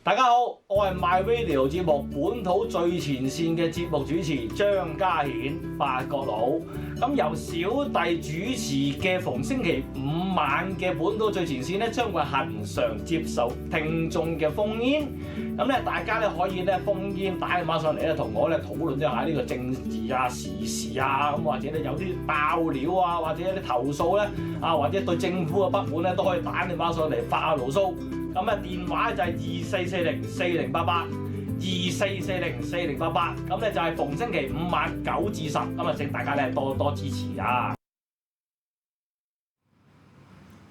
大家好，我係 MyRadio 節目本土最前線嘅節目主持張家顯法國佬。咁由小弟主持嘅逢星期五晚嘅本土最前線咧，將會恆常接受聽眾嘅烽煙。咁咧，大家咧可以咧烽煙打電話上嚟咧，同我咧討論一下呢個政治啊、時事啊，咁或者咧有啲爆料啊，或者有啲投訴咧啊，或者對政府嘅不滿咧，都可以打電話上嚟發下牢騷。咁啊，電話就係24404088，24404088。咁咧就係逢星期五晚9至10。咁啊，請大家咧多多支持啊！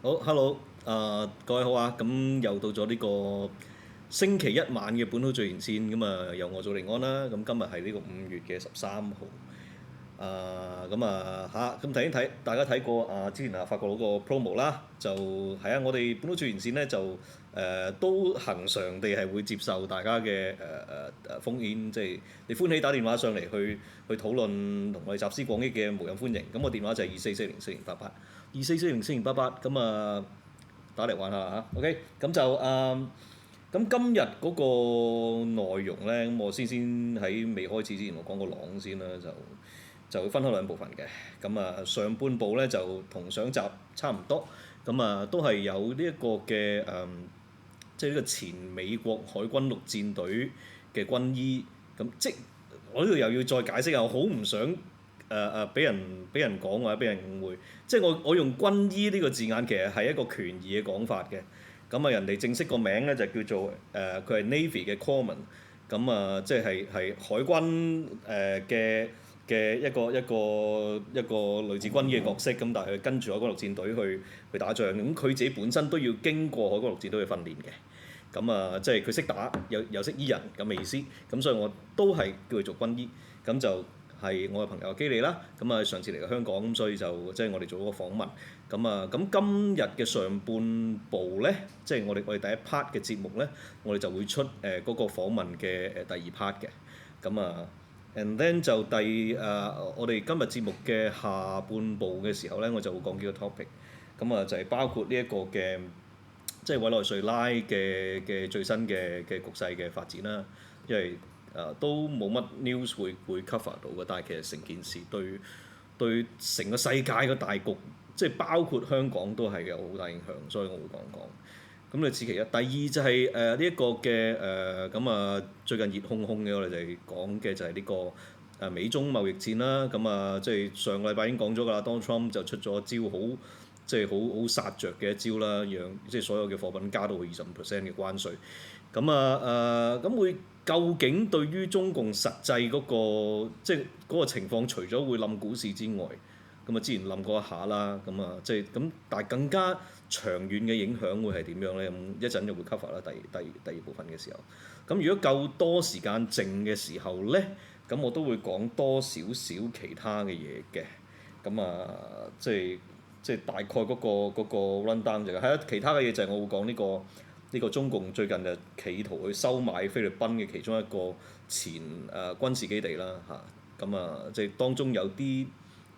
好 ，hello， 各位好啊！咁又到咗呢個星期一晚嘅本土最前線，咁啊由我做離安啦。咁今日係呢個5月嘅13號。咁大家睇過之前法國佬個 promo 啦，就係我哋本土最前線咧就都恆常地係會接受大家嘅烽煙，即係你歡喜打電話上嚟去討論同我哋集思廣益嘅無任歡迎。咁個電話就係24404088，24404088。咁打嚟玩下嚇 ，OK。咁就咁今日嗰個內容咧，咁我先喺未開始之前，我講個朗先啦，就會分開兩部分嘅。咁上半部咧就同上集差唔多，咁都係有呢一個嘅即係呢個前美國海軍陸戰隊嘅軍醫。咁即我呢度又要再解釋下，我好唔想俾人講或者俾人誤會。即係我用軍醫呢個字眼，其實係一個權宜嘅講法嘅。咁人哋正式個名咧就叫做佢係 Navy 嘅 Corpsman。咁即係海軍嘅一個類似軍醫嘅角色。咁但係佢跟住海軍陸戰隊去打仗。咁佢自己本身都要經過海軍陸戰隊嘅訓練嘅。咁即係佢識打又識醫人咁嘅意思。咁所以我都係叫佢做軍醫。咁就係我嘅朋友基利啦。咁上次嚟到香港，咁所以就即係我哋做咗個訪問。咁今日嘅上半部咧，即係我哋第一 part 嘅節目咧，我哋就會出嗰個訪問嘅第二 part 嘅。And then 就我哋今日節目嘅下半部嘅時候咧，我就會講幾個 topic。就係包括呢一個嘅即係委內瑞拉嘅最新嘅局勢嘅發展啦。因為都冇乜 news 會 cover 到嘅，但係其實成件事對成個世界嘅大局，即係包括香港都係有好大影響，所以我會講講。咁你此其一，第二就係呢一個嘅最近熱烘烘嘅，我哋就係講嘅就係呢個美中貿易戰啦。即係上個禮拜已經講咗㗎啦 ，Donald Trump 就出咗招好殺着嘅一招啦，讓即係所有嘅貨品加到去25% 嘅關稅。咁會究竟對於中共實際嗰個即係嗰個情況，除咗會冧股市之外，之前冧過一下啦。但係更加長遠嘅影響會係點樣咧？咁一陣就會 cover 啦。第二部分嘅時候，咁如果夠多時間剩嘅時候咧，咁我都會講多少少其他嘅嘢嘅。即係大概嗰個 run down 就係啦。其他嘅嘢就係我會講呢個中共最近就企圖去收買菲律賓嘅其中一個前軍事基地啦嚇。即係當中有啲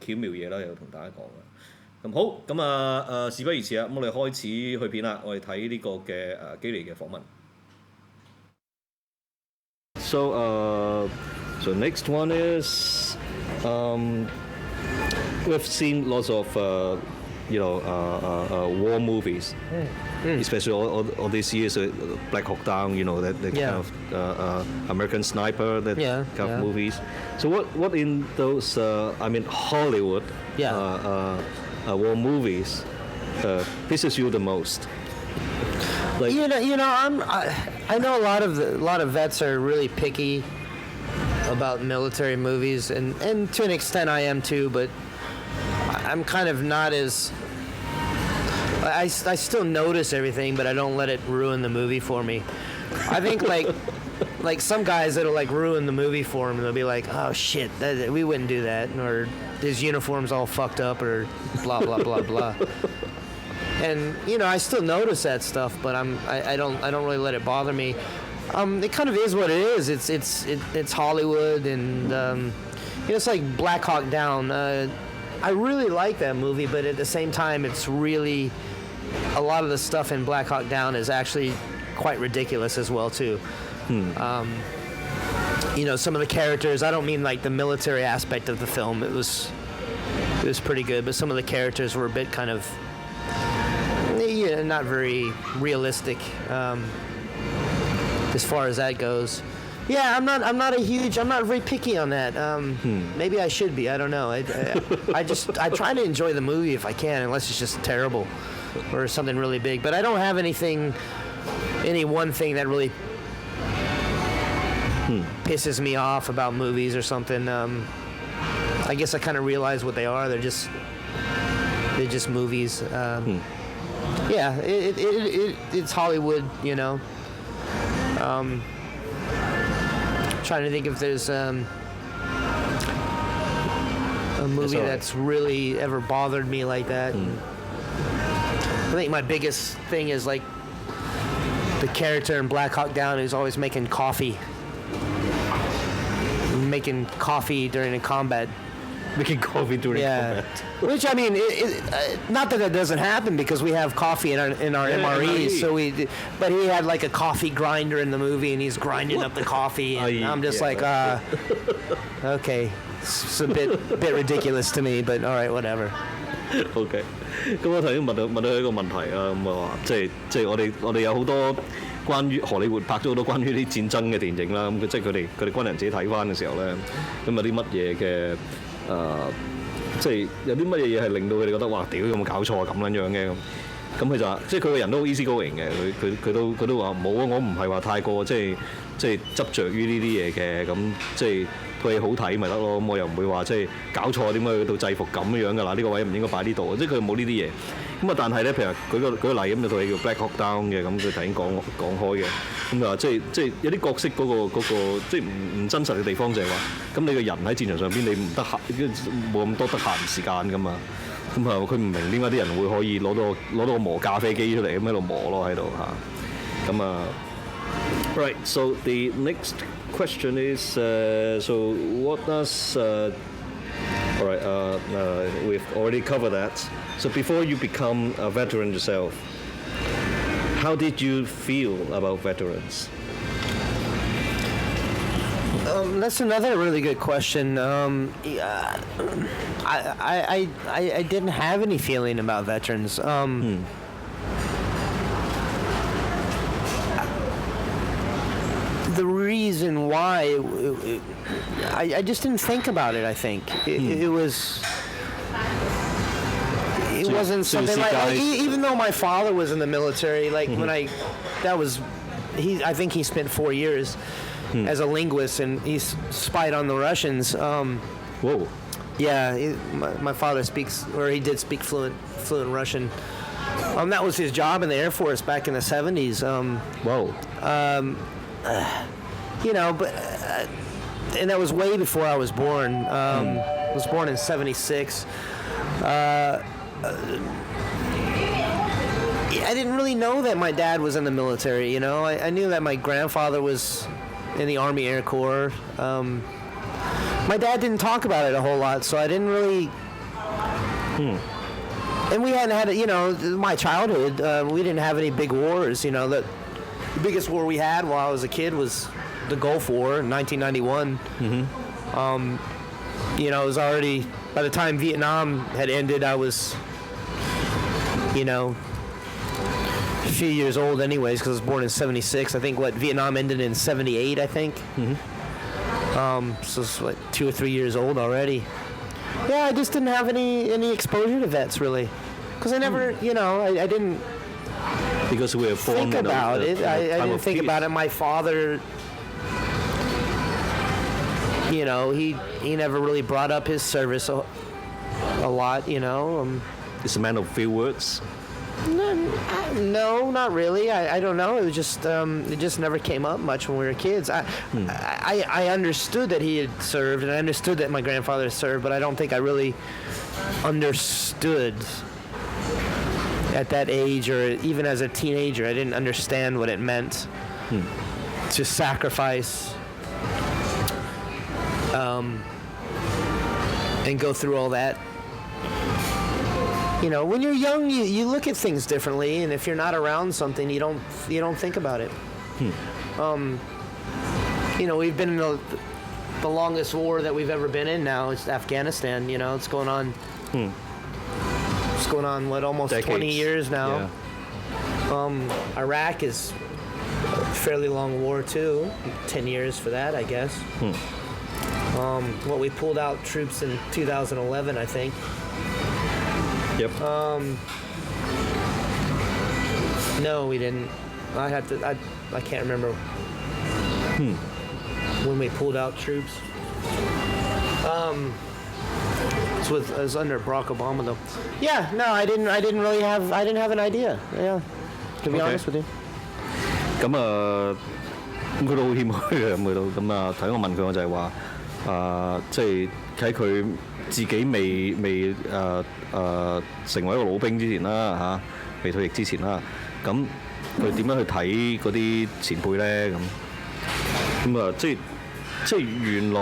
巧妙嘢啦，又同大家講啦。咁好，事不宜遲啦，咁我哋開始去片啦，我哋睇呢個嘅基利嘅訪問。So next one is we've seen lots of war movies, especially all these years, Black Hawk Down, that kind of American Sniper, that kind of movies. So what in those Hollywood war movies pisses you the most? Like, I know a lot of vets are really picky about military movies, and to an extent I am too, but I'm kind of not as. I still notice everything, but I don't let it ruin the movie for me. I think like some guys that'll ruin the movie for them, and they'll be like, "Oh shit, we wouldn't do that," or "His uniform's all fucked up," or blah blah blah blah. And I still notice that stuff, but I don't really let it bother me. It kind of is what it is. It's Hollywood, and it's like Black Hawk Down. I really like that movie, but at the same time, it's really a lot of the stuff in Black Hawk Down is actually quite ridiculous as well too. You know, some of the characters, I don't mean like the military aspect of the film, it was pretty good, but some of the characters were a bit kind of, yeah, not very realistic as far as that goes. Yeah, I'm not very picky on that. Maybe I should be. I don't know. I try to enjoy the movie if I can, unless it's just terrible or something really big. But I don't have any one thing that really pisses me off about movies or something. I guess I kind of realize what they are. They're just movies. Yeah, it's Hollywood, you know. Trying to think if there's a movie that's really ever bothered me like that. I think my biggest thing is like the character in Black Hawk Down who's always making coffee during a combat. Making coffee during combat. Which, I mean, not that doesn't happen because we have coffee in our MREs. So but he had like a coffee grinder in the movie, and he's grinding up the coffee, and I'm just okay, it's a bit ridiculous to me, but all right, whatever. OK， 咁我頭先問到佢一個問題啊，咁我話即係我哋有好多關於荷里活拍咗好多關於啲戰爭嘅電影啦，咁即係佢哋軍人自己睇翻嘅時候咧，咁有啲乜嘢嘅即係有啲乜嘢嘢係令到佢哋覺得哇屌有冇搞錯啊咁撚樣嘅咁佢就話即係佢個人都好 easy going 嘅，佢都話冇啊，我唔係話太過即係執着於呢啲嘢嘅，咁即係套戲好睇咪得咯，咁我又唔會話即係搞錯點解去到制服咁樣㗎啦，呢個位唔應該擺呢度，即係佢冇呢啲嘢。咁啊，但係咧，譬如舉個例咁，有套戲叫 Black Hawk Down 嘅，咁佢頭先講開嘅，咁就話即係有啲角色嗰個即係唔真實嘅地方就係話，咁你個人喺戰場上邊你唔得閒，冇咁多得閒時間㗎嘛。咁啊，佢唔明點解啲人會可以攞到個磨咖啡機出嚟咁喺度磨咯喺度嚇。咁啊 ，right. So the next question is, so what does all right, we've already covered that. So before you become a veteran yourself, how did you feel about veterans? That's another really good question. I didn't have any feeling about veterans. The reason why, I just didn't think about it. I think it wasn't something like even though my father was in the military, like I think he spent 4 years as a linguist, and he spied on the Russians. Whoa. Yeah, my father he did speak fluent Russian. That was his job in the Air Force back in the 70s. Whoa. You know, but and that was way before I was born. I was born in 76. I didn't really know that my dad was in the military, you know. I knew that my grandfather was in the Army Air Corps. My dad didn't talk about it a whole lot, so I didn't really... And we hadn't had, you know, my childhood, we didn't have any big wars, you know. The biggest war we had while I was a kid was the Gulf War in 1991. You know, it was already... By the time Vietnam had ended, I was, you know, a few years old anyways, because I was born in 76. I think, Vietnam ended in 78, I think. So it's, 2 or 3 years old already. Yeah, I just didn't have any exposure to vets, really. Because I never, you know, I didn't... Because we were born think about it. I didn't think about it. My father... You know, he never really brought up his service a lot, you know. He's a man of few words. No, not really. I don't know. It just never came up much when we were kids. I understood that he had served, and I understood that my grandfather had served, but I don't think I really understood at that age, or even as a teenager. I didn't understand what it meant to sacrifice. And go through all that. when you're young, you look at things differently, and if you're not around something, you don't think about it. We've been in the longest war that we've ever been in now. It's Afghanistan. It's going on. It's going on almost Decades. 20 years now. Yeah. Iraq is a fairly long war too. 10 years for that, I guess. We pulled out troops in 2011, I think. Yep. No, we didn't. I can't remember when we pulled out troops. It was under Barack Obama though. Yeah, no, I didn't have an idea. Yeah, to be honest with you. 咁咁佢都好謙虛嘅咁佢都咁頭先我問佢我就係話即係喺佢自己未成為一個老兵之前啦未退役之前啦，咁佢點樣去睇嗰啲前輩咧咁即係原來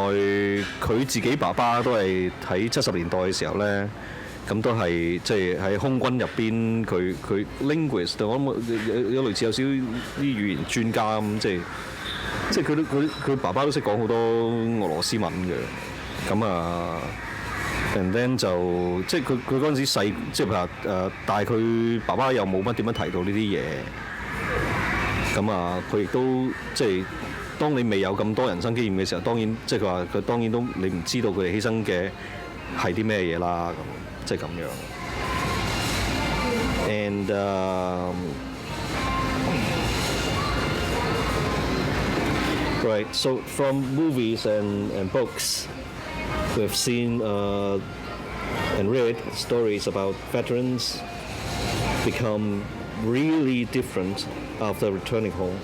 佢自己爸爸都係喺70年代嘅時候咧，咁都係即係喺空軍入邊，佢 linguist， 我諗有類似有少啲語言專家咁，即係佢爸爸都識講好多俄羅斯文嘅，咁and then 就即係佢嗰陣時細，即係譬如但係佢爸爸又冇乜點樣提到呢啲嘢，咁佢亦都即係。當你未有咁多人生經驗嘅時候，當然即係佢話佢當然都你唔知道佢哋犧牲嘅係啲咩嘢啦，咁即係咁樣。And right, so from movies and books, we've seen and read stories about veterans become really different after returning home.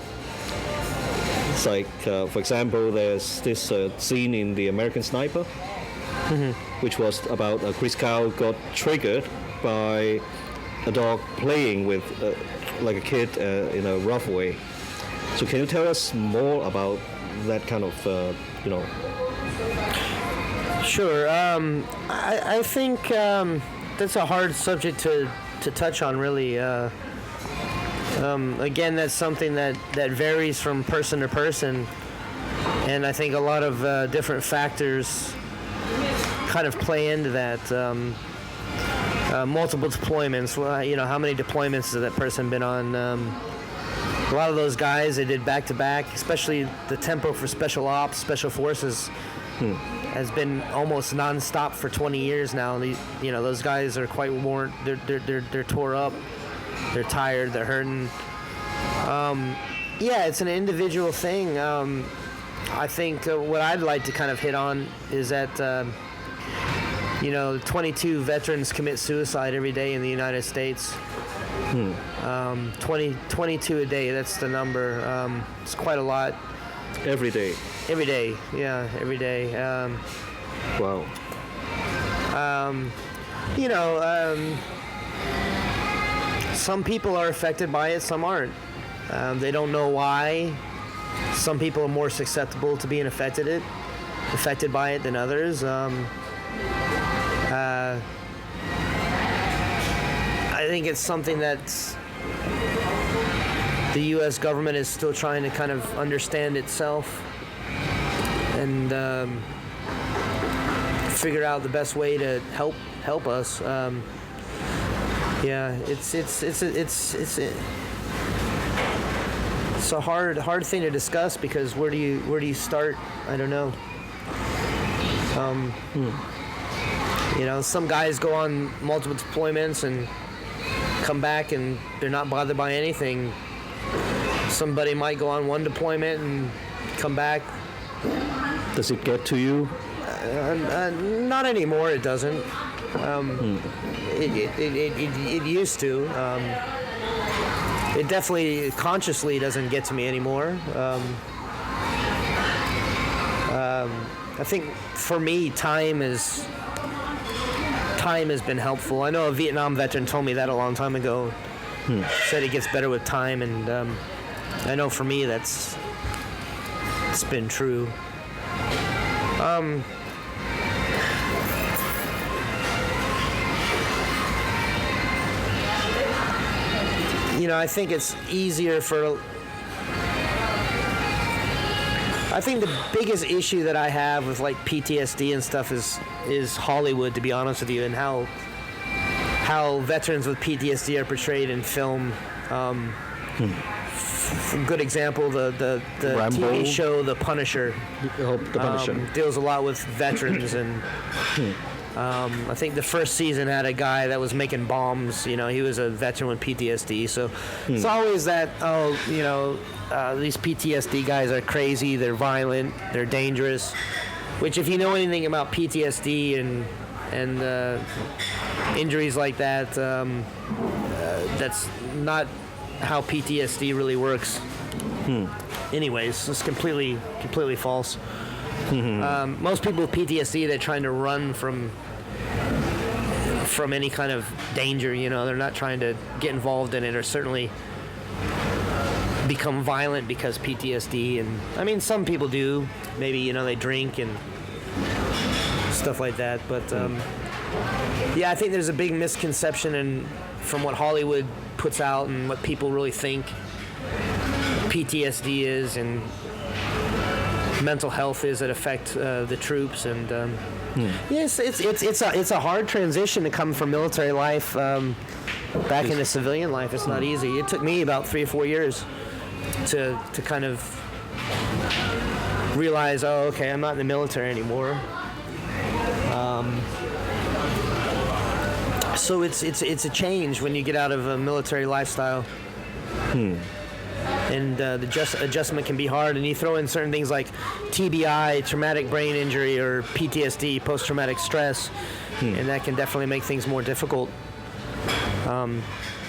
It's like, for example, there's this scene in The American Sniper, which was about Chris Cow got triggered by a dog playing with like a kid in a rough way. So can you tell us more about that kind of, Sure. I think that's a hard subject to touch on, really. Again, that's something that varies from person to person, and I think a lot of different factors kind of play into that. Multiple deployments, how many deployments has that person been on? A lot of those guys, they did back-to-back, especially the tempo for special ops, special forces, has been almost non-stop for 20 years now. Those guys are quite worn, they're tore up. They're tired, they're hurting. It's an individual thing. I think what I'd like to kind of hit on is that, 22 veterans commit suicide every day in the United States. 22 a day, that's the number. It's quite a lot. every day? Every day, yeah, every day. Wow. Some people are affected by it, some aren't. They don't know why. Some people are more susceptible to being affected by it than others. I think it's something that the U.S. government is still trying to kind of understand itself and figure out the best way to help us. It's a hard thing to discuss because where do you start? I don't know. Some guys go on multiple deployments and come back and they're not bothered by anything. Somebody might go on one deployment and come back. Does it get to you? Not anymore. It doesn't. It used to. It definitely consciously doesn't get to me anymore. I think for me, time has been helpful. I know a Vietnam veteran told me that a long time ago. Said it gets better with time, and I know for me it's been true. I think it's easier for. I think the biggest issue that I have with like PTSD and stuff is Hollywood, to be honest with you, and how veterans with PTSD are portrayed in film. Good example, the TV show The Punisher. The Punisher deals a lot with veterans, and I think the first season had a guy that was making bombs. He was a veteran with PTSD, so it's always that these PTSD guys are crazy, they're violent, they're dangerous. Which, if you know anything about PTSD and injuries like that, that's not how PTSD really works. Anyways, it's completely false. Most people with PTSD, they're trying to run from any kind of danger. They're not trying to get involved in it, or certainly become violent because PTSD. And I mean, some people do. Maybe they drink and stuff like that. But yeah, I think there's a big misconception from what Hollywood puts out and what people really think PTSD is and mental health is that affect the troops. And yes, it's a hard transition to come from military life back into civilian life. It's not easy. It took me about 3 or 4 years to kind of realize, oh, okay, I'm not in the military anymore. So it's a change when you get out of a military lifestyle. And the adjustment can be hard, and you throw in certain things like TBI, traumatic brain injury, or PTSD, post-traumatic stress, and that can definitely make things more difficult. And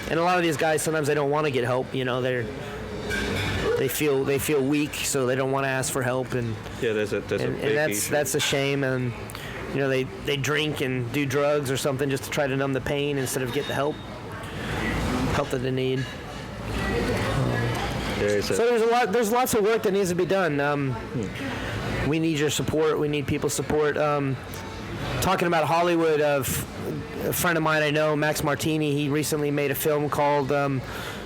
a lot of these guys, sometimes they don't want to get help. They feel weak, so they don't want to ask for help, and yeah, that's a shame. And they drink and do drugs or something just to try to numb the pain instead of get the help that they need. So there's lots of work that needs to be done. We need your support. We need people's support. Talking about Hollywood, a friend of mine I know, Max Martini, he recently made a film called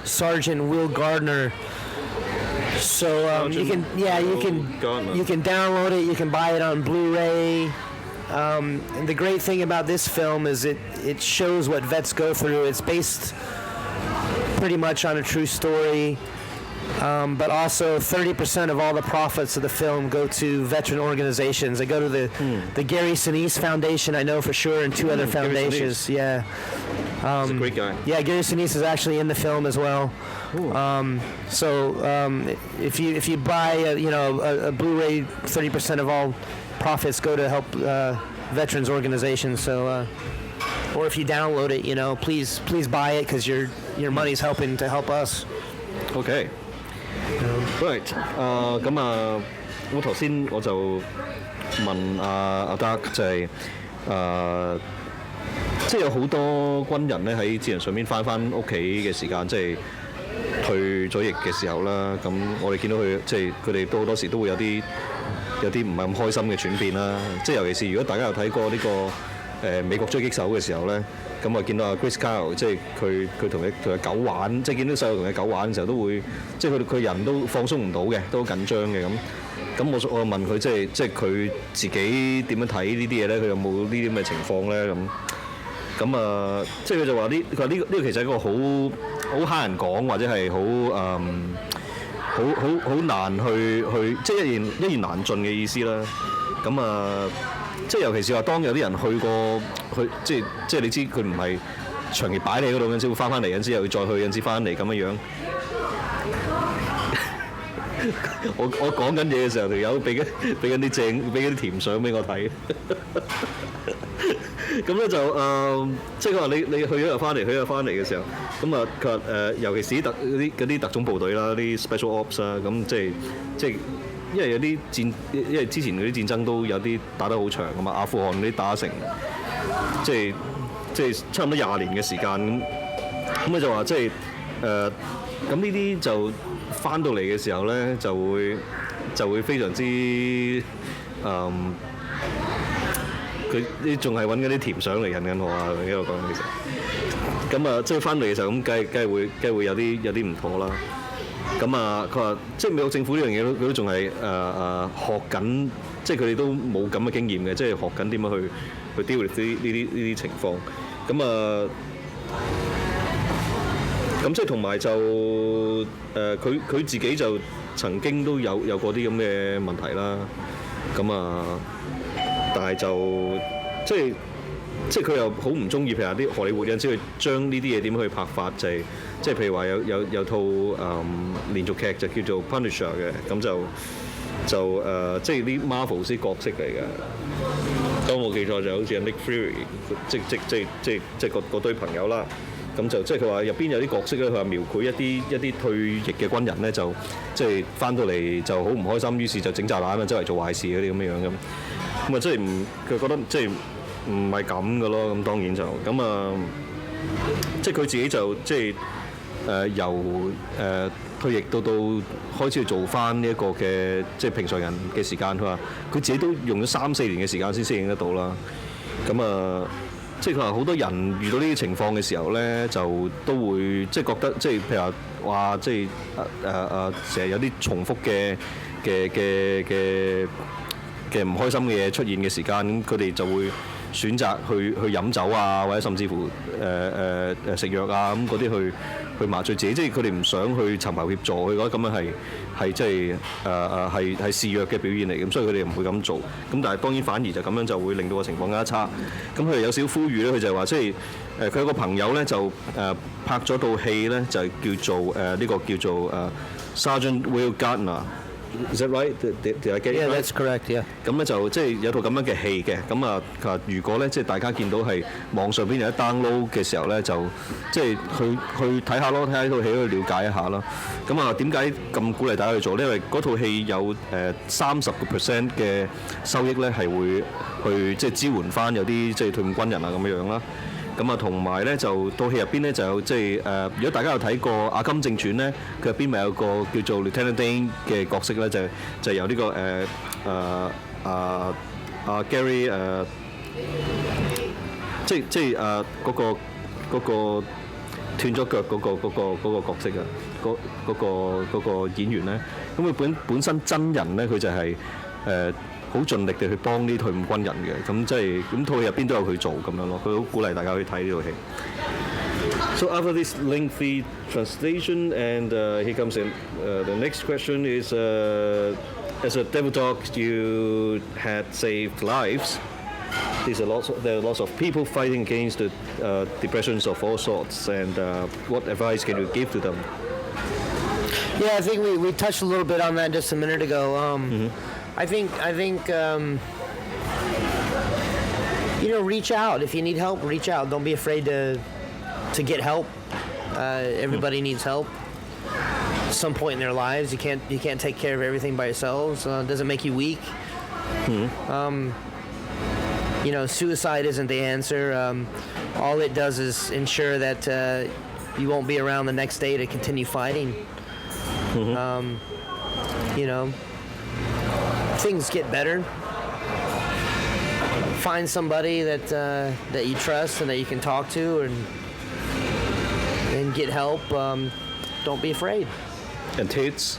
Sergeant Will Gardner. So you can download it. You can buy it on Blu-ray. And the great thing about this film is it shows what vets go through. It's based pretty much on a true story. But also 30% of all the profits of the film go to veteran organizations. They go to the Gary Sinise Foundation, I know for sure, and 2 other foundations. Yeah. He's a great guy. Yeah, Gary Sinise is actually in the film as well. If you buy a Blu-ray, 30% of all profits go to help veterans organizations. So, or if you download it, please buy it, because your money's helping to help us. Okay. Right. 咁我頭先我就問阿德就係即係有好多軍人咧喺戰場上面翻屋企嘅時間，即係退咗役嘅時候啦。咁我哋見到佢即係佢哋都好多時都會有啲唔係咁開心嘅轉變啦。即係尤其是如果大家有睇過呢個美國狙擊手嘅時候咧。咁啊，見到阿 Chris Kyle， 即係佢同隻狗玩，即係見到細路同隻狗玩嘅時候，都會即係佢人都放鬆唔到嘅，都好緊張嘅咁。咁我問佢即係佢自己點樣睇呢啲嘢咧？佢有冇呢啲咁嘅情況咧？咁即係佢就話佢話呢個其實係一個好蝦人講，或者係好難去即係一言難盡嘅意思啦。咁即係尤其是話，當有啲人去過即係你知佢唔係長期擺你嗰度，有陣時會翻嚟，有陣時又要再去，有陣時翻嚟咁樣。我講緊嘢嘅時候，條友俾緊啲甜相俾我睇。咁咧就即係佢話你去咗又翻嚟，嘅時候，咁佢話尤其是嗰啲特種部隊啦，啲 special ops 啦，咁即係。因為有啲因為之前嗰啲戰爭都有啲打得好長㗎嘛，阿富汗嗰啲打成即係差唔多20年嘅時間咁佢就話即係咁呢啲就翻到嚟嘅時候咧就會非常之佢你仲係揾緊啲甜相嚟引緊我啊！一路講其實，咁啊，即係翻嚟嘅時候咁，梗係會有啲唔妥啦。咁啊，佢話即係美國政府呢樣嘢佢都仲係學緊，即係佢哋都冇咁嘅經驗嘅，即係學緊點樣去 deal with 呢啲情況。咁啊，咁即係同埋就佢自己就曾經都有過啲咁嘅問題啦。咁啊，但係就即係佢又好唔中意，譬如話啲荷里活有陣時佢將呢啲嘢點樣去拍法，即係譬如話有套連續劇就叫做 Punisher 嘅，咁就即係啲 Marvel 啲角色嚟嘅。當我記錯就好似 Nick Fury， 即係嗰堆朋友啦。咁就即係佢話入邊有啲角色咧，佢話描繪一啲退役嘅軍人咧，就即係翻到嚟就好唔開心，於是就整炸彈啊，周圍做壞事嗰啲咁樣咁。咁啊，即係佢覺得即係唔係咁嘅咯。咁當然就咁啊，即係佢自己就即係由退役到開始去做翻呢一個嘅即係平常人嘅時間。佢話佢自己都用咗3-4年嘅時間先適應得到啦。咁啊。即係佢話好多人遇到呢啲情況嘅時候咧，就都會即係覺得即係譬如話即係成日有啲重複嘅唔開心嘅嘢出現嘅時間，咁佢哋就會選擇去飲酒啊，或者甚至乎食藥啊咁嗰啲去麻醉自己，即係佢哋唔想去尋求協助，佢覺得咁樣係即係係示弱嘅表現嚟，咁所以佢哋唔會咁做。咁但係當然反而就咁樣就會令到個情況更加差。咁佢哋有少少呼籲咧，佢就係話即係佢有個朋友咧就拍咗套戲咧，就叫做呢個叫做Sergeant Will Gardner。Is that right? Did I get it right? Yeah, that's correct. Yeah. 咁咧就即係有套咁樣嘅戲嘅，咁啊佢話如果咧即係大家見到係網上邊有得 download 嘅時候咧，就即係去睇下咯，睇下呢套戲去了解一下啦。咁啊點解咁鼓勵大家去做呢？因為嗰套戲有30% 嘅收益咧係會去即係支援翻有啲即係退伍軍人啊咁樣啦。咁啊，同埋咧就套戲入邊咧就有即係如果大家有睇過《阿金正傳》咧，佢入邊咪有個叫做 Lieutenant Dan 嘅角色咧，就由呢個Gary 即係嗰個斷咗腳嗰個角色啊，嗰個演員咧，咁佢本身真人咧，佢就係好盡力地去幫啲退伍軍人嘅，咁即係咁套戲入邊都有佢做咁樣咯，佢好鼓勵大家去睇呢套戲。So after this lengthy translation, and here comes in the next question is, as a devil dog, you had saved lives. There are lots of people fighting against the depressions of all sorts, and what advice can you give to them? Yeah, I think we touched a little bit on that just a minute ago. I think reach out if you need help. Reach out. Don't be afraid to get help. Everybody needs help. At some point in their lives, you can't take care of everything by yourselves. It doesn't make you weak. Suicide isn't the answer. All it does is ensure that you won't be around the next day to continue fighting. Things get better. Find somebody that you trust and that you can talk to, and get help. Don't be afraid. And tits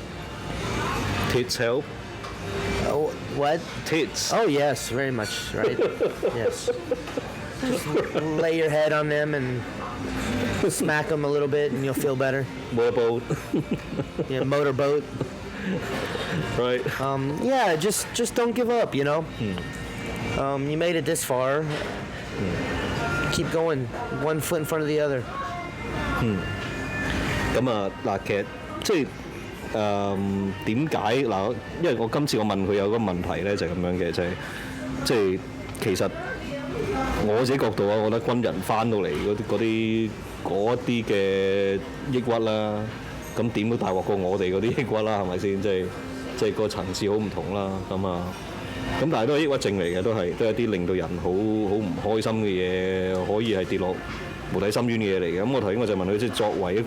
help. Oh, what? Tits. Oh yes, very much. Right. Yes. Just lay your head on them and smack them a little bit, and you'll feel better. Motorboat. Yeah, motorboat. Right. Yeah, just don't give up. You made it this far. Keep going, one foot in front of the other. 咁啊嗱，其實即係點解嗱？因為我今次我問佢有個問題咧，就係咁樣嘅，即係其實我自己角度啊，我覺得軍人翻到嚟嗰啲嘅抑鬱啦，咁點都大鑊過我哋嗰啲抑鬱啦，係咪先？即係個層次好唔同啦，咁但係都係抑鬱症嚟嘅，都係一啲令到人好唔開心嘅嘢，可以係跌落無底深淵嘅嘢嚟嘅。咁我頭先我就問佢，即係作為一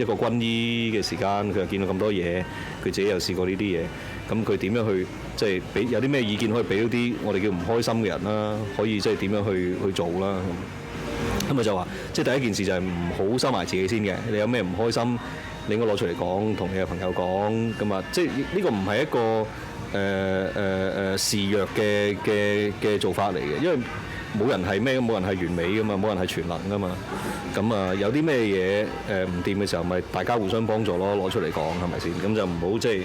個軍醫嘅時間，佢又見到咁多嘢，佢自己又試過呢啲嘢，咁佢點樣去即係俾有啲咩意見可以俾到啲我哋叫唔開心嘅人啦，可以即係點樣去做啦？咁佢就話，即係第一件事就係唔好收埋自己先嘅。你有咩唔開心，你應該攞出嚟講，同你嘅朋友講咁啊。即係呢個唔係一個示弱嘅做法嚟嘅，因為冇人係咩，冇人係完美噶嘛，冇人係全能噶嘛。咁啊，有啲咩嘢唔掂嘅時候，咪大家互相幫助咯，攞出嚟講係咪先？咁就唔好即係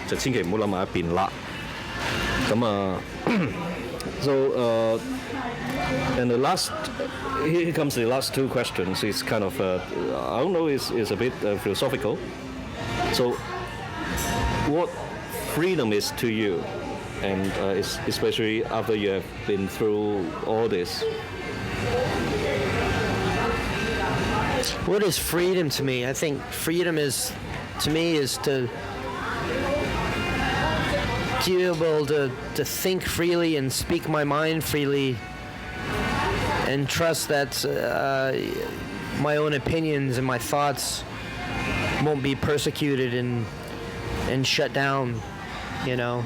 就千祈唔好諗埋一邊啦。咁啊，so and the last here comes the last two questions. It's kind of I don't know, is a bit philosophical. So what freedom is to you, and especially after you have been through all this? What is freedom to me? I think freedom is to be able to think freely and speak my mind freely, and trust that my own opinions and my thoughts won't be persecuted and shut down, you know.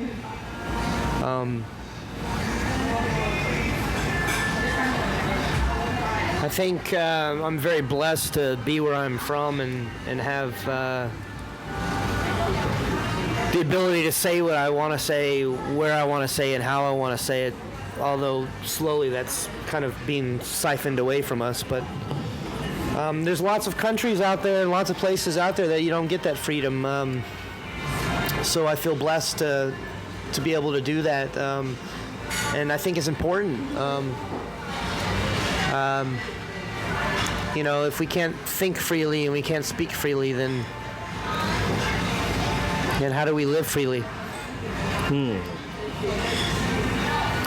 I think I'm very blessed to be where I'm from and have the ability to say what I want to say, where I want to say it, how I want to say it, although slowly that's kind of being siphoned away from us. But there's lots of countries out there and lots of places out there that you don't get that freedom. So I feel blessed to be able to do that. And I think it's important. You know, if we can't think freely and we can't speak freely, then how do we live freely?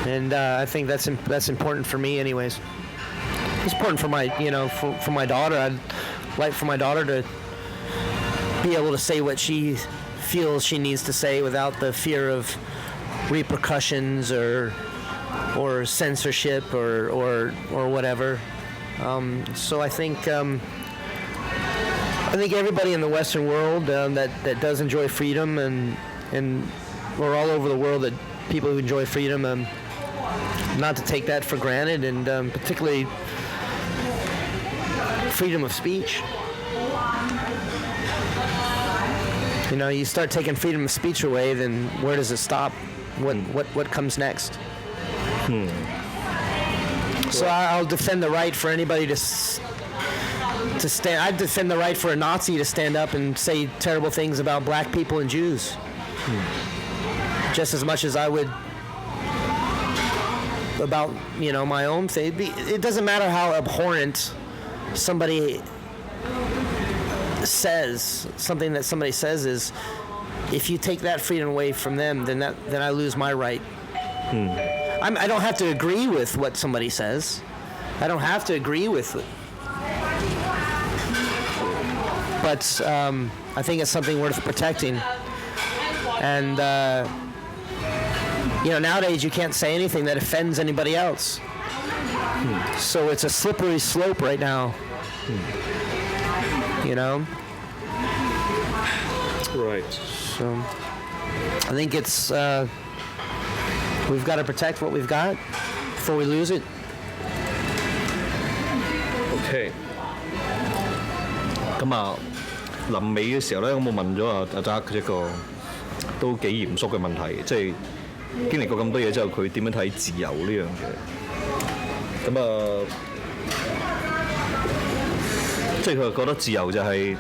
And I think that's important for me, anyways. It's important for my, for my daughter. I'd like for my daughter to be able to say what she feels she needs to say without the fear of repercussions or censorship or whatever. So I think everybody in the Western world that does enjoy freedom and or all over the world, that people who enjoy freedom, not to take that for granted, and particularly freedom of speech. You know, you start taking freedom of speech away, then where does it stop? What comes next? So I'll defend the right for anybody to stand. I'd defend the right for a Nazi to stand up and say terrible things about black people and Jews, just as much as I would about my own thing. It doesn't matter how abhorrent somebody says, something that somebody says is. If you take that freedom away from them, then I lose my right. I don't have to agree with what somebody says. I don't have to agree with it. But I think it's something worth protecting. And nowadays you can't say anything that offends anybody else. So it's a slippery slope right now. You know? Right. So I think it's we've got to protect what we've got before we lose it. OK。咁啊，臨尾嘅時候咧，我問咗阿Jack一個都幾嚴肅嘅問題，即係經歷過咁多嘢之後，佢點樣睇自由呢樣嘢？咁啊，即係佢覺得自由就係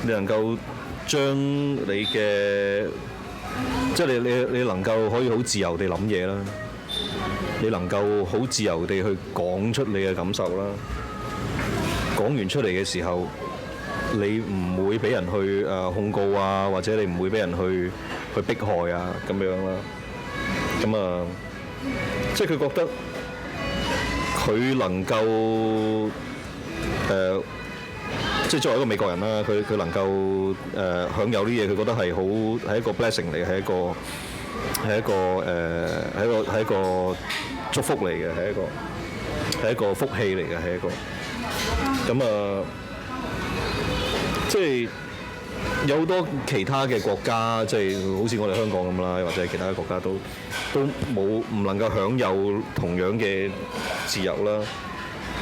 你能夠將你嘅，即係你能夠可以好自由地諗嘢啦，你能夠好自由地去講出你嘅感受啦，講完出嚟嘅時候，你唔會俾人去控告啊，或者你唔會俾人去迫害啊咁樣啦。咁啊，即係佢覺得佢能夠即係作為一個美國人啦，佢能夠享有啲嘢，佢覺得係一個 blessing 嚟，係一個祝福嚟嘅，係一個。係一個福氣嚟嘅，係一個咁啊，即係有好多其他嘅國家，即係好似我哋香港咁啦，或者係其他嘅國家都唔能夠享有同樣嘅自由啦。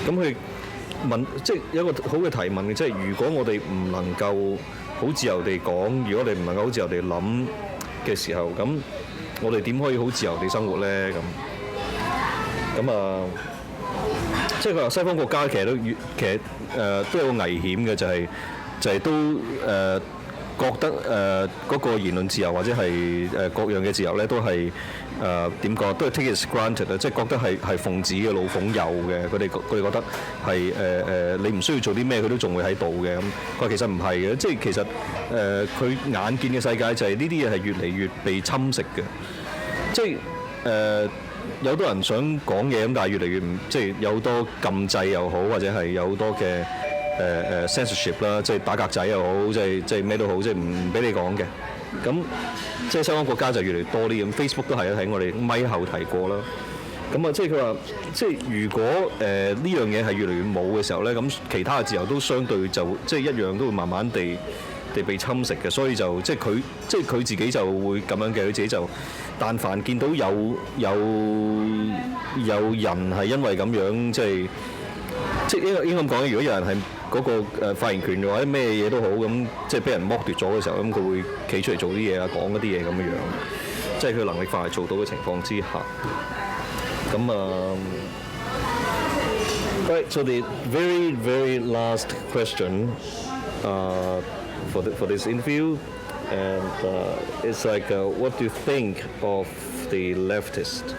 咁佢問，即係有一個好嘅提問嘅，即係如果我哋唔能夠好自由地講，如果你唔能夠好自由地諗嘅時候，咁我哋點可以好自由地生活咧？咁啊，即係佢話西方國家其實都有個危險嘅，就係都覺得嗰個言論自由或者係各樣嘅自由咧，都係點講，都係 take it as granted 啊，即係覺得係奉旨嘅老奉有嘅，佢哋覺得係你唔需要做啲咩，佢都仲會喺度嘅咁。佢話其實唔係嘅，即係其實佢眼見嘅世界就係呢啲嘢係越嚟越被侵蝕嘅，即係有好多人想講嘢咁，但係越嚟越唔，即係有好多禁制又好，或者係有好多嘅censorship 啦，即係打格仔又好，即係咩都好，即係唔俾你講嘅。咁即係西方國家就越嚟越多啲咁 ，Facebook 都係喺我哋咪後提過啦。咁啊，即係佢話，即係如果呢樣嘢係越嚟越冇嘅時候咧，咁其他嘅自由都相對就即係一樣都會慢慢地被侵蝕嘅，所以就即係佢自己就會咁樣嘅，佢自己就但凡見到有人係因為咁樣即係應該咁講，如果有人係嗰個發言權或者咩嘢都好咁，即係俾人剝奪咗嘅時候，咁佢會企出嚟做啲嘢啊，講一啲嘢咁嘅樣，即係佢能力範圍做到嘅情況之下，咁啊。Right, so the very, very last question for this interview, and it's like, what do you think of the leftist?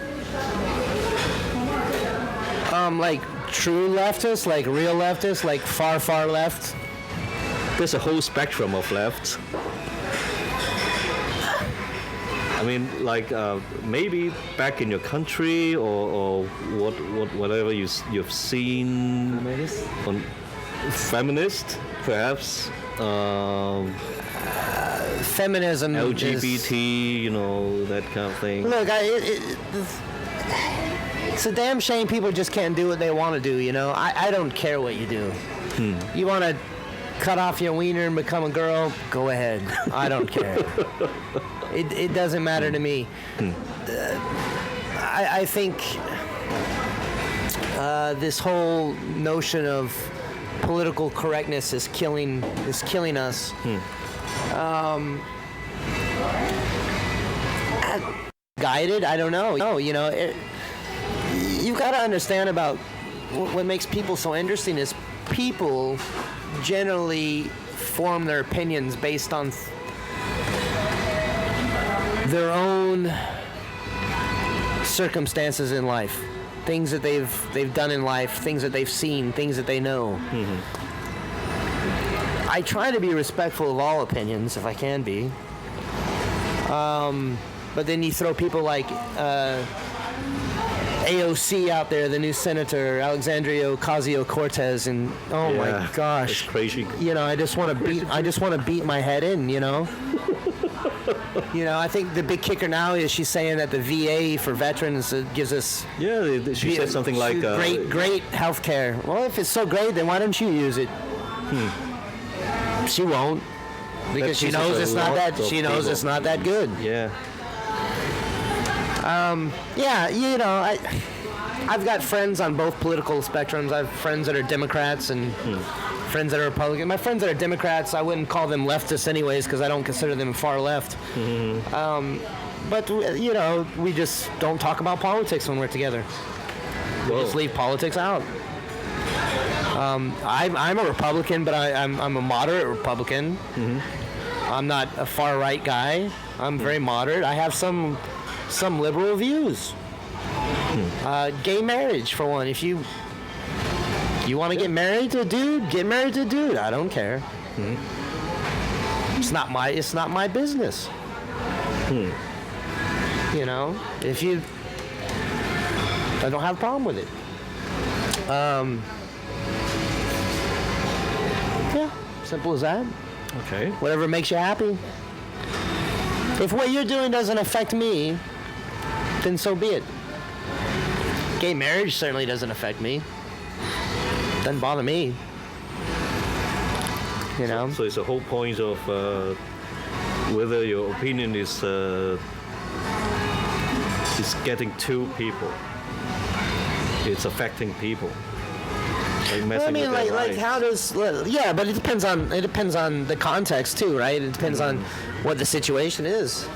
Like true leftists, like real leftists, like far, far left. There's a whole spectrum of lefts. I mean, like maybe back in your country, or whatever you've seen. Feminist, perhaps. Feminism. LGBT, you know, that kind of thing. Look, it's a damn shame people just can't do what they want to do, you know? I don't care what you do. You want to cut off your wiener and become a girl? Go ahead. I don't care. It doesn't matter to me. I think this whole notion of political correctness is killing us. Guided? I don't know. No, you know, you've got to understand about what makes people so interesting is people generally form their opinions based on their own circumstances in life, things that they've done in life, things that they've seen, things that they know. I try to be respectful of all opinions if I can be. But then you throw people like AOC out there, the new senator, Alexandria Ocasio-Cortez, and oh my gosh, that's crazy. You know, I just want to beat my head in, you know. You know, I think the big kicker now is she's saying that the VA for veterans gives us she said something like great health care. Well, if it's so great, then why don't you use it? She won't, because she knows it's not that. She knows it's not that good. Yeah. Yeah, you know, I've got friends on both political spectrums. I have friends that are Democrats and friends that are Republicans. My friends that are Democrats, I wouldn't call them leftists anyways because I don't consider them far left. But, you know, we just don't talk about politics when we're together. We just leave politics out. I'm a Republican, but I'm a moderate Republican. I'm not a far-right guy. I'm very moderate. I have some liberal views. Gay marriage, for one. If you want to get married to a dude, get married to a dude. I don't care. It's not my business. You know, I don't have a problem with it. Yeah, simple as that. Okay. Whatever makes you happy. If what you're doing doesn't affect me, then so be it. Gay marriage certainly doesn't affect me. Doesn't bother me. You know. So it's the whole point of whether your opinion is getting to people. It's affecting people. I mean, like how does? Yeah, but it depends on the context too, right? It depends on what the situation is.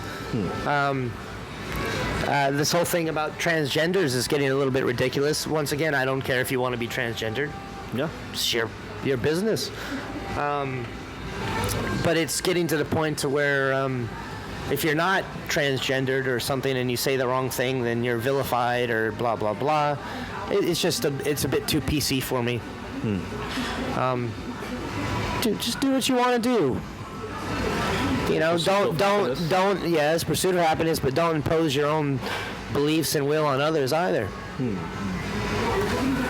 This whole thing about transgenders is getting a little bit ridiculous. Once again, I don't care if you want to be transgendered. Yeah, it's your business. But it's getting to the point to where if you're not transgendered or something and you say the wrong thing, then you're vilified or blah blah blah. It's a bit too PC for me. Just do what you want to do. You know, don't. Yes, pursuit of happiness, but don't impose your own beliefs and will on others either.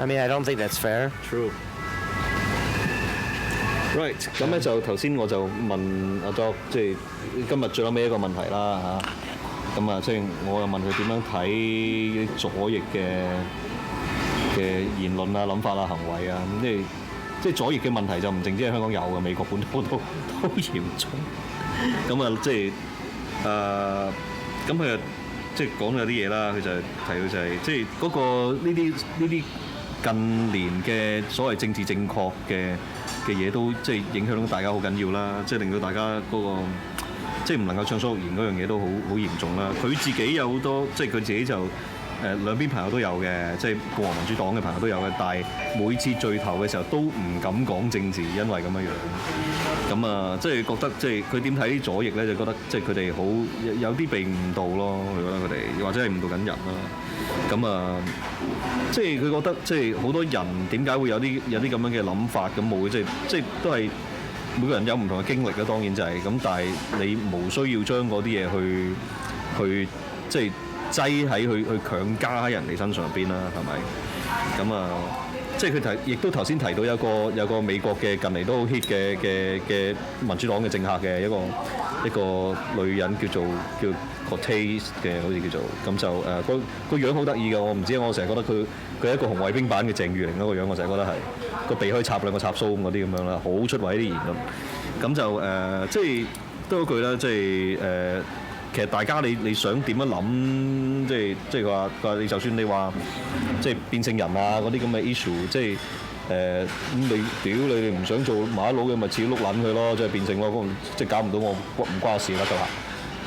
I mean, I don't think that's fair. True. Right， 咁咧就頭先我就問阿 Doc， 即係今日最後尾一個問題啦嚇。咁啊，即係我又問佢點樣睇啲左翼嘅言論啊、諗法啊、行為啊，咁即係左翼嘅問題就唔淨止係香港有嘅，美國本土都嚴重。咁啊，即係咁佢即係講咗啲嘢啦，佢就提到就係即係嗰個呢啲近年嘅所謂政治正確嘅嘢都即係影響到大家好緊要啦，即係令到大家嗰個即係唔能夠暢所欲言嗰樣嘢都好嚴重啦。佢自己有好多即係佢自己就兩邊朋友都有嘅，即係共和民主黨嘅朋友都有嘅，但係每次聚頭嘅時候都唔敢講政治，因為咁樣樣。咁啊，即係覺得即係佢點睇啲左翼咧，就覺得即係佢哋好有啲被誤導咯，佢覺得佢哋或者係誤導緊人啦。咁啊，即係佢覺得即係好多人點解會有啲咁樣嘅諗法咁冇嘅，即係都係每個人有唔同嘅經歷啦，當然就係咁，但係你無需要將嗰啲嘢去即係擠喺去強加喺人哋身上邊啦，係咪？咁啊，即係佢亦都頭先提到有個美國嘅近嚟都好 hit 嘅民主黨嘅政客嘅一個女人叫 Cortez 嘅，好似叫做咁就個樣好得意嘅，我唔知我成日覺得佢係一個紅衛兵版嘅鄭裕玲嗰個樣，我成日覺得係個鼻可以插兩個插蘇嗰啲咁樣啦，好出位啲言論。咁就即係都嗰句啦，即係其實大家你想點樣諗，即係話你就算你話即係變性人啊嗰啲咁嘅 issue， 即係咁你屌你哋唔想做馬佬嘅咪自己碌撚佢咯，即係變性咯，即係搞唔到我唔關我事啦，得啦。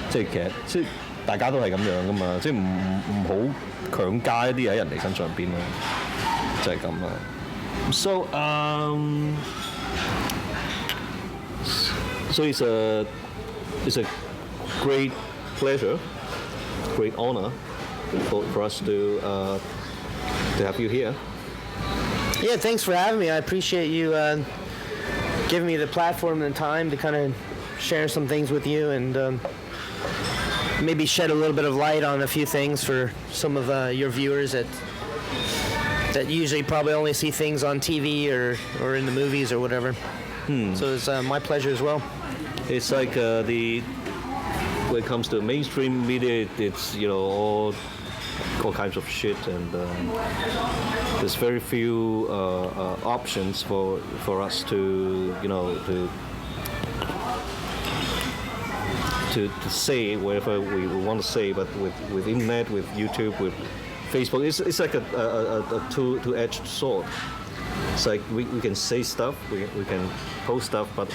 即係其實即係大家都係咁樣噶嘛，即係唔好強加一啲嘢喺人哋身上邊咯，就係咁啦。So it's a great pleasure, great honor for us to have you here. Yeah, thanks for having me. I appreciate you giving me the platform and the time to kind of share some things with you and maybe shed a little bit of light on a few things for some of your viewers that usually probably only see things on TV or in the movies or whatever. So it's my pleasure as well. It's like when it comes to mainstream media, it's all kinds of shit, and there's very few options for us to say whatever we want to say. But with internet, with YouTube, with Facebook, it's like a two-edged sword. It's like we can say stuff, we can post stuff, but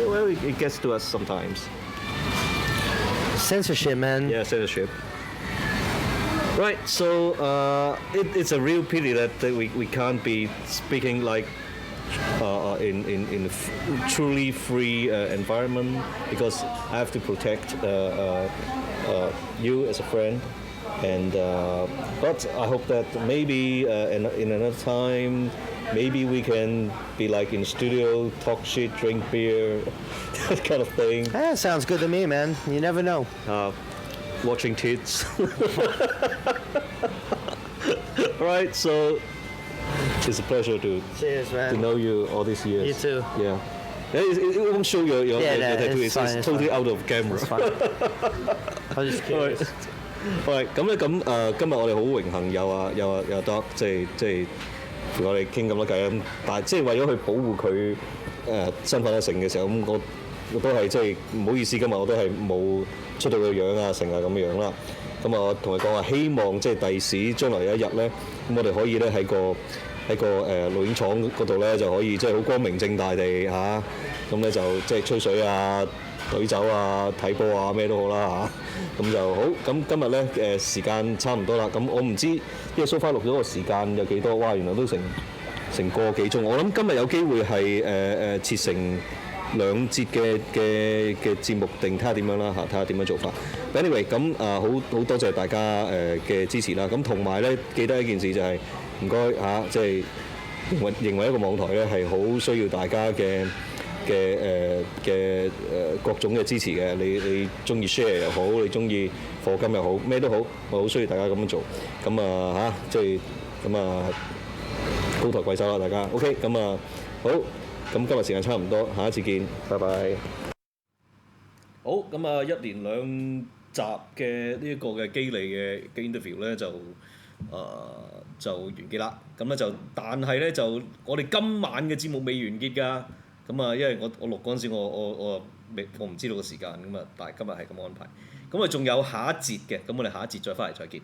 well, it gets to us sometimes. Censorship, man. Yeah, censorship. Right, so it's a real pity that we can't be speaking like in a truly free environment, because I have to protect you as a friend, and but I hope that maybe in another time, maybe we can be like in studio, talk shit, drink beer, that kind of thing. That sounds good to me, man. You never know. Watching tits. Right, so it's a pleasure to know you all these years. You too. Yeah. It won't show your tattoo. It's totally out of camera. It's fine. I was just curious. Right. 喂，咁咧今日我哋好榮幸有 Doc 即係同我哋傾咁多偈咁，但係即係為咗去保護佢身份成嘅時候，咁我都係即係唔好意思，今日我都係冇出到個樣啊，成啊咁樣啦。咁我同佢講話，希望即係第時將來有一日咧，咁我哋可以咧喺個錄影廠嗰度咧就可以即係好光明正大地嚇，咁咧就即係吹水啊、隊酒啊、睇波啊咩都好啦嚇，咁就好。咁今日咧時間差唔多啦，咁我唔知因為 so far 錄咗個時間有幾多，哇原來都成個幾鐘。我諗今日有機會係切成2節嘅節目定睇下點樣啦嚇，睇下點樣做法。Anyway 咁好多謝大家嘅支持啦。咁同埋咧記得一件事就係唔該嚇，即係認為一個網台咧係好需要大家嘅各種嘅支持嘅。你中意 share 又好，你中意課金又好，咩都好，我好需要大家咁樣做。咁即係咁高抬貴手啦，大家 OK 咁好。咁今日時間差唔多，下一次見，拜拜。好，咁1連2集嘅呢一個嘅基利嘅 interview 咧就完結啦。咁咧但係咧就我哋今晚嘅節目未完結㗎。咁因為我錄嗰陣時我唔知道個時間咁但係今日係咁安排。咁仲有下一節嘅，咁我哋下一節再翻嚟再見。